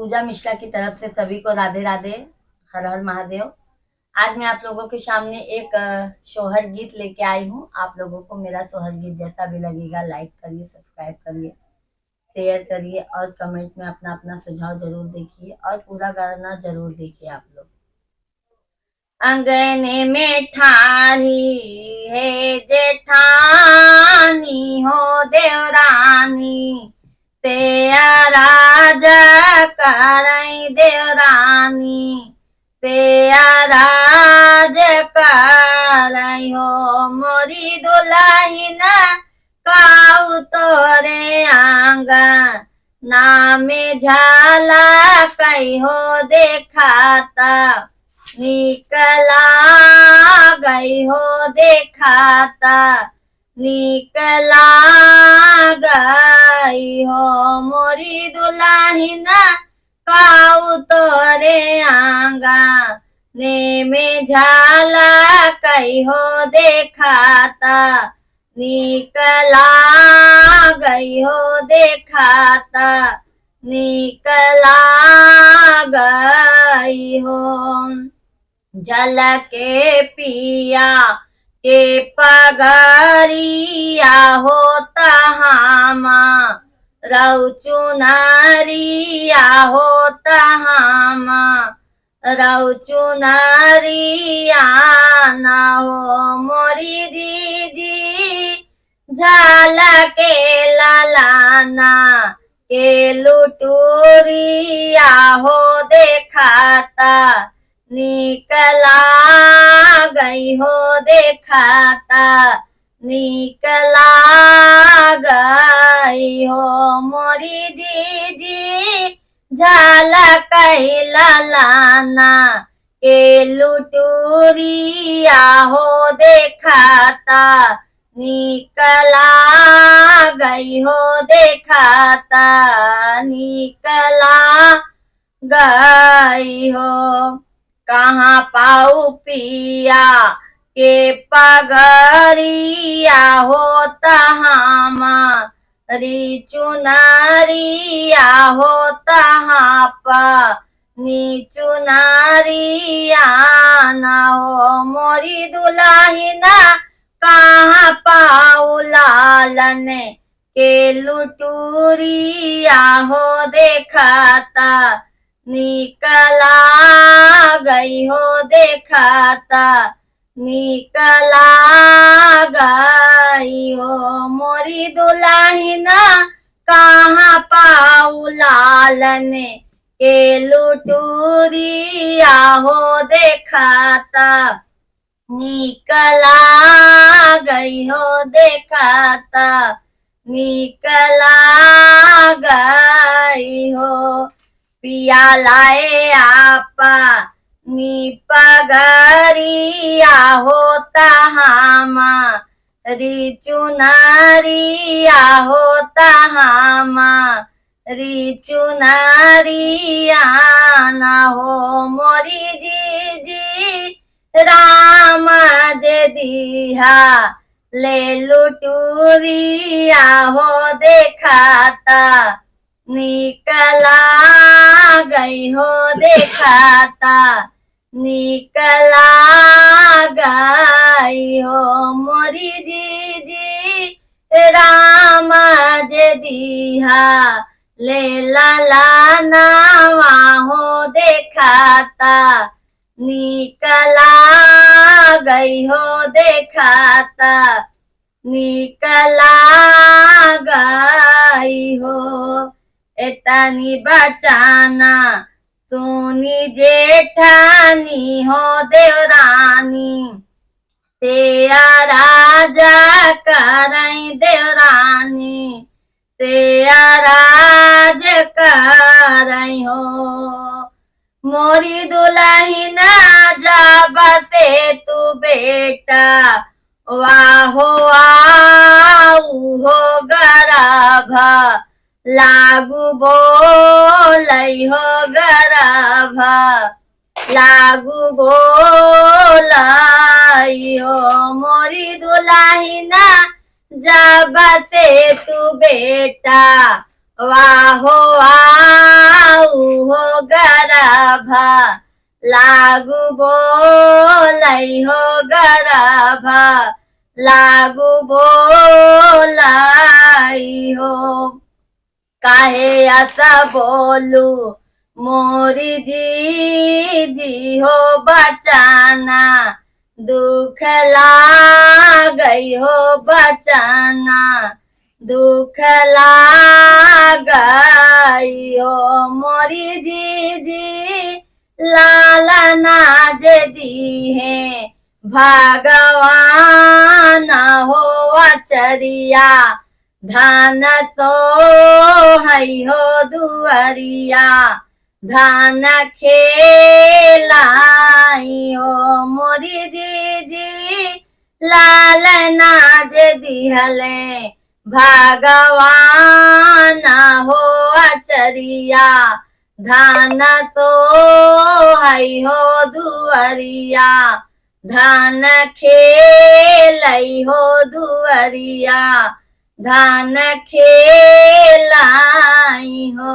पूजा मिश्रा की तरफ से सभी को राधे राधे, हर हर महादेव। आज मैं आप लोगों के सामने एक सोहर गीत लेके आई हूँ। आप लोगों को मेरा सोहर गीत जैसा भी लगेगा लाइक करिए, सब्सक्राइब करिए, शेयर करिए और कमेंट में अपना अपना सुझाव जरूर देखिए और पूरा गाना जरूर देखिए आप लोग। अंगने में ठानी है जेठानी हो देवरानी, पेया राजा करई देवरानी, पेया राज करई हो मोरी दुल्हन काऊ तोरे आंगन नामे झाला कई हो देखाता, निकला गई हो देखाता, निकला गई हो मोरी दुल्हन काऊ तोरे आंगन ने में झाला कई हो देखाता, निकला गई हो देखाता, निकला गई हो। जल के पिया के पगड़िया होता हामा, रऊ चुनरिया होता हामा, रऊ चुनरिया ना हो मोरी दीदी, झाल के ललाना के लुटूरिया हो देखाता, निकला गई हो देखाता, निकला गई हो मोरी दीदी, झाल कई ललाना के लुटूरिया हो देखाता, निकला गई हो देखाता, निकला गई हो। कहाँ पाऊ पिया के पगड़िया होता हामा, री चुनरिया होता हापा, नी चुनरिया ना हो मोरी दुल्हन कहाँ पाऊ लालन के लुटूरिया हो देखाता, निकला गई हो देखाता, निकला गई हो मोरी दुल्हन कहाँ पाऊ लालन के लुटूरिया हो देखाता, निकला गई हो देखाता, निकला गई हो। पिया लाए आपा नी पगड़िया होता हामा, री चुनरिया होता हामा, री चुनरिया ना हो मोरी दीदी, राम जे दिहा ले लुटूरिया हो देखाता, निकला गई हो देखाता, निकला गई हो मोरी दीदी, राम जे दिहा ले ललाना हो देखाता, निकला गई हो देखाता, निकला गई हो। एतनी बचाना सोनी जेठानी हो देवरानी, तेया राजा करई देवरानी, तेया राज करई हो मोरी दुल्हन जब से तू बेटा, वाहो आऊ हो गराभा, लागू बोलई हो गराभा, लागू बोलई हो मोरी दुल्हन जब से तू बेटा, वाहो आऊ हो लागू बोलै हो गरभ लागू बोलाई हो। काहे ऐसा बोलू मोरी जी हो बचाना दुख लागई हो बचाना दुख लागई हो मोरी जी लालना जे दी है भगवान हो अचरिया धान तो हई हो दुअरिया धान खेलाई हो मोरी जी लालना जे दिहले भगवान हो अचरिया धान तो हई हो दुअरिया धान खेलई हो दुअरिया धान खेलाई हो।